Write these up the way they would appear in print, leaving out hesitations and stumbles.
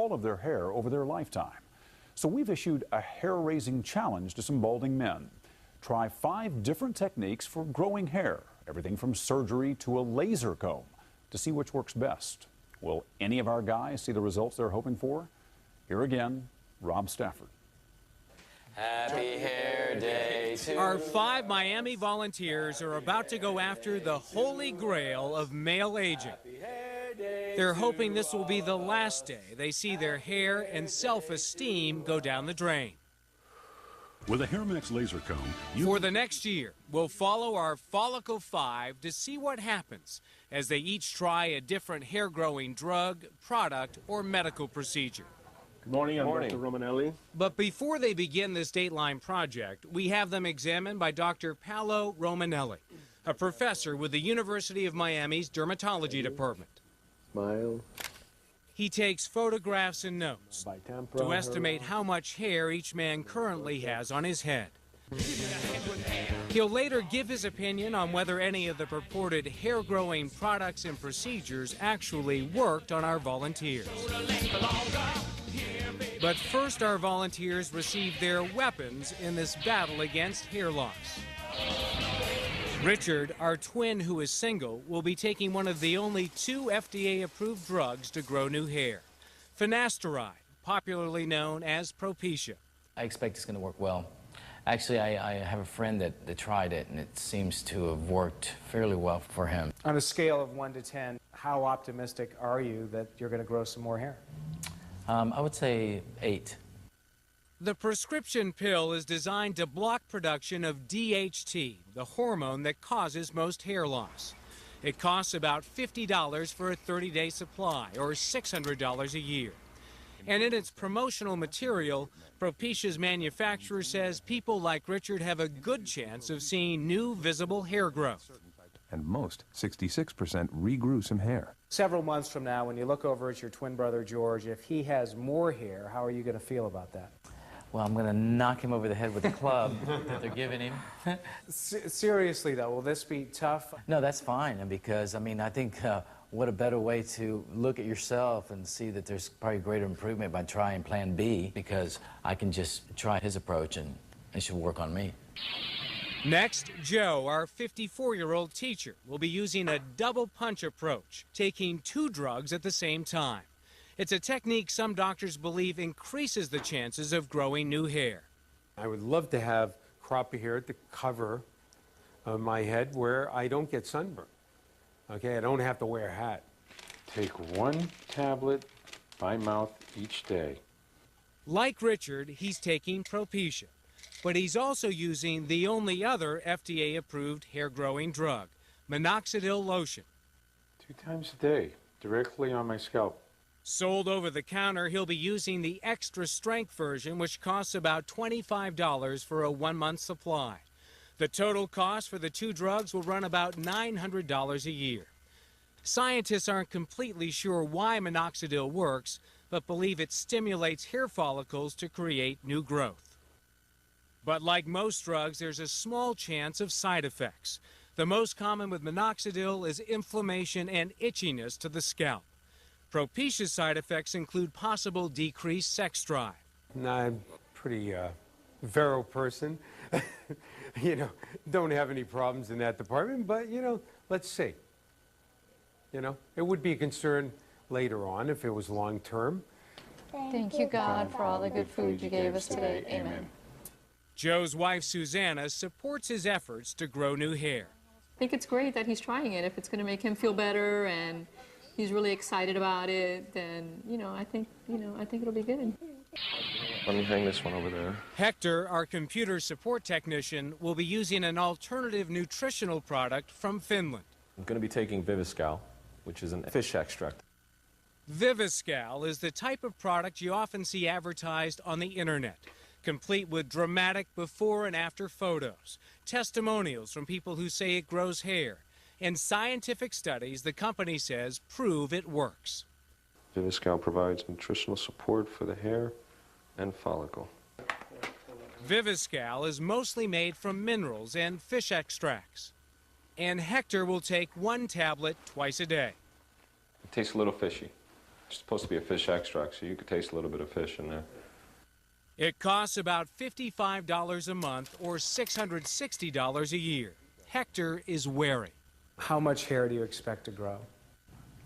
all of their hair over their lifetime. So we've issued a hair-raising challenge to some balding men. Try 5 different techniques for growing hair, everything from surgery to a laser comb, to see which works best. Will any of our guys see the results they're hoping for? Here again, Rob Stafford. Happy Hair Day to Our 5 Miami volunteers are about to go after the holy grail of male aging. They're hoping this will be the last day they see their hair and self-esteem go down the drain. With a HairMax laser comb, For the next year, we'll follow our Follicle 5 to see what happens as they each try a different hair-growing drug, product, or medical procedure. Good morning, I'm Dr. Romanelli. But before they begin this Dateline project, we have them examined by Dr. Paolo Romanelli, a professor with the University of Miami's dermatology department. Smile. He takes photographs and notes to estimate how much hair each man currently has on his head. He'll later give his opinion on whether any of the purported hair-growing products and procedures actually worked on our volunteers. But first, our volunteers received their weapons in this battle against hair loss. Richard, our twin who is single, will be taking one of the only 2 FDA-approved drugs to grow new hair, finasteride, popularly known as Propecia. I expect it's going to work well. Actually, I have a friend that tried it, and it seems to have worked fairly well for him. On a scale of 1 to 10, how optimistic are you that you're going to grow some more hair? I would say 8. The prescription pill is designed to block production of DHT, the hormone that causes most hair loss. It costs about $50 for a 30-day supply, or $600 a year. And in its promotional material, Propecia's manufacturer says people like Richard have a good chance of seeing new visible hair growth. And most, 66%, regrew some hair. Several months from now, when you look over at your twin brother George, if he has more hair, how are you going to feel about that? Well, I'm going to knock him over the head with the club that they're giving him. Seriously, though, will this be tough? No, that's fine, because, I mean, I think what a better way to look at yourself and see that there's probably greater improvement by trying Plan B, because I can just try his approach and it should work on me. Next, Joe, our 54-year-old teacher, will be using a double punch approach, taking 2 drugs at the same time. It's a technique some doctors believe increases the chances of growing new hair. I would love to have croppy hair at the cover of my head where I don't get sunburned. Okay, I don't have to wear a hat. Take 1 tablet by mouth each day. Like Richard, he's taking Propecia, but he's also using the only other FDA-approved hair-growing drug, minoxidil lotion. 2 times a day, directly on my scalp. Sold over the counter, he'll be using the extra strength version, which costs about $25 for a 1-month supply. The total cost for the 2 drugs will run about $900 a year. Scientists aren't completely sure why minoxidil works, but believe it stimulates hair follicles to create new growth. But like most drugs, there's a small chance of side effects. The most common with minoxidil is inflammation and itchiness to the scalp. Propecia's side effects include possible decreased sex drive. I'm a pretty virile person. You know, don't have any problems in that department, but, you know, let's see. You know, it would be a concern later on if it was long term. Thank you, God, for all the good food you gave us today. Amen. Joe's wife, Susanna, supports his efforts to grow new hair. I think it's great that he's trying it. If it's going to make him feel better and he's really excited about it, then, I think it'll be good. Let me hang this one over there. Hector, our computer support technician, will be using an alternative nutritional product from Finland. I'm going to be taking Viviscal, which is a fish extract. Viviscal is the type of product you often see advertised on the internet, complete with dramatic before and after photos, testimonials from people who say it grows hair, and scientific studies the company says prove it works. Viviscal provides nutritional support for the hair and follicle. Viviscal is mostly made from minerals and fish extracts. And Hector will take 1 tablet twice a day. It tastes a little fishy. It's supposed to be a fish extract, so you could taste a little bit of fish in there. It costs about $55 a month or $660 a year. Hector is wary. How much hair do you expect to grow?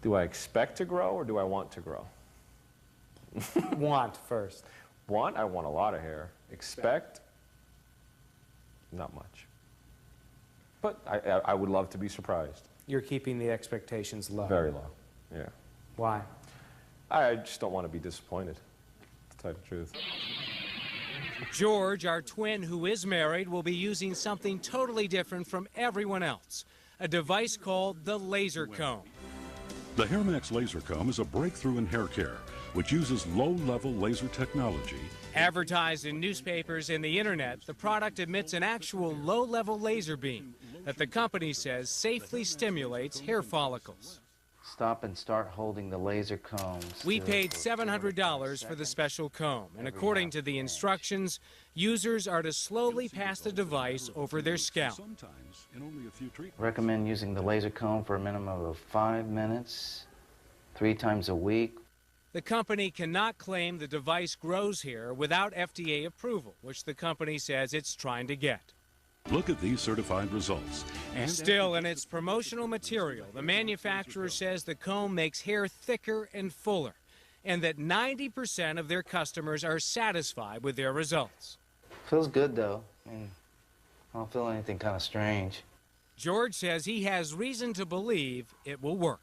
Do I expect to grow or do I want to grow? Want first. Want? I want a lot of hair. Expect? Not much. But I would love to be surprised. You're keeping the expectations low. Very low, yeah. Why? I just don't want to be disappointed, to tell you the truth. George, our twin who is married, will be using something totally different from everyone else, a device called the laser comb. The HairMax Laser Comb is a breakthrough in hair care, which uses low-level laser technology. Advertised in newspapers and the internet, the product emits an actual low-level laser beam that the company says safely stimulates hair follicles. Stop and start holding the laser comb. We paid $700 for the special comb, and according to the instructions, users are to slowly pass the device over their scalp. Sometimes in only a few treatments. Recommend using the laser comb for a minimum of 5 minutes, 3 times a week. The company cannot claim the device grows hair without FDA approval, which the company says it's trying to get. Look at these certified results. And Still, in its promotional material, the manufacturer says the comb makes hair thicker and fuller, and that 90% of their customers are satisfied with their results. Feels good, though. I don't feel anything kind of strange. George says he has reason to believe it will work.